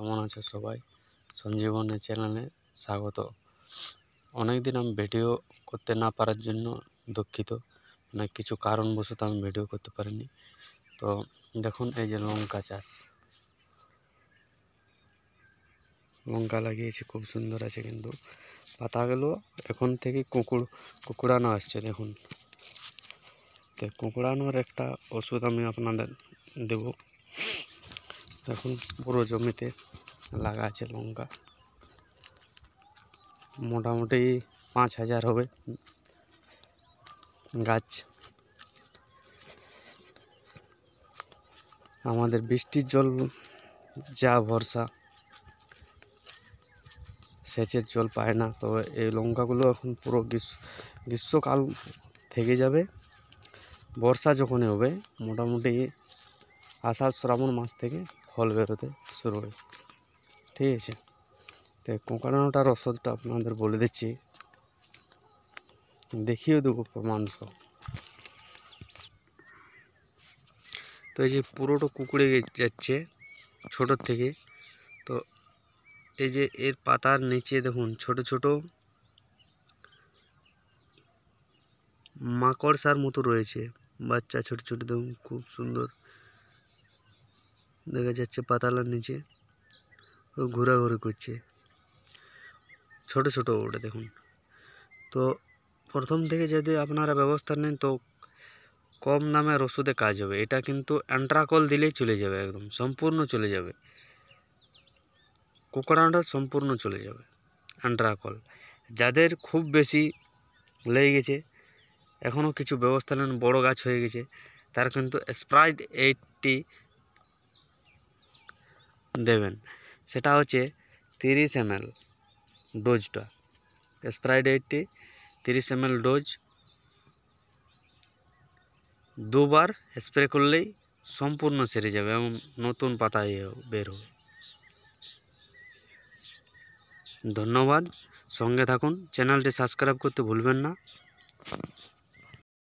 কেমন আছো সবাই? সঞ্জীবনের চ্যানেলে স্বাগত। অনেক দিন আমি ভিডিও করতে না পারার জন্য দুঃখিত, মানে কিছু কারণবশত আমি ভিডিও করতে পারিনি। তো দেখুন, এই যে লঙ্কা চাষ, লঙ্কা লাগিয়েছি, খুব সুন্দর আছে, কিন্তু পাতাগুলো এখন থেকে কুকুড়ানো আসছে। দেখুন, তো কুকুড়ানোর একটা ওষুধ আমি আপনাদের দেব। দেখুন, পুরো জমিতে লাগা আছে লঙ্কা, মোটামুটি 5000 হবে গাছ। আমাদের বৃষ্টির জল যা ভরসা, সেচের জল পায় না। তো এই লঙ্কাগুলো এখন পুরো গ্রীষ্মকাল থেকে যাবে। বর্ষা যখনই হবে, মোটামুটি আষাঢ় শ্রাবণ মাস থেকে ফল বেরোতে শুরু হয়। ঠিক আছে, তো কোঁকড়ানোটার ওষুধটা আপনাদের বলে দিচ্ছি, দেখিয়ে দেবো প্রমাণ সহ। তো এই যে পুরোটা কুকুড়ে যাচ্ছে ছোটোর থেকে। তো এই যে এর পাতার নিচে দেখুন ছোট ছোট মাকড়সার মতো রয়েছে, বাচ্চা ছোট ছোট। দেখুন, খুব সুন্দর দেখা যাচ্ছে পাতালার নিচে, ও ঘোরাঘুরি করছে, ছোট ছোট ওটা দেখুন। তো প্রথম থেকে যদি আপনারা ব্যবস্থা নেন তো কম দামের ওষুধে কাজ হবে। এটা কিন্তু অ্যান্ট্রাকল দিলেই চলে যাবে, একদম সম্পূর্ণ চলে যাবে, কোঁকড়ানোটা সম্পূর্ণ চলে যাবে। অ্যান্ট্রাকল যাদের খুব বেশি লেগে গেছে, এখনও কিছু ব্যবস্থা নেন, বড় গাছ হয়ে গেছে, তার কিন্তু স্প্রাইড 80 দেবেন। সেটা হচ্ছে 30 ml ডোজটা। স্প্রাইড 80 30 ml ডোজ, দুবার স্প্রে করলেই সম্পূর্ণ সেরে যাবে এবং নতুন পাতা বের হবে। ধন্যবাদ, সঙ্গে থাকুন, চ্যানেলটি সাবস্ক্রাইব করতে ভুলবেন না।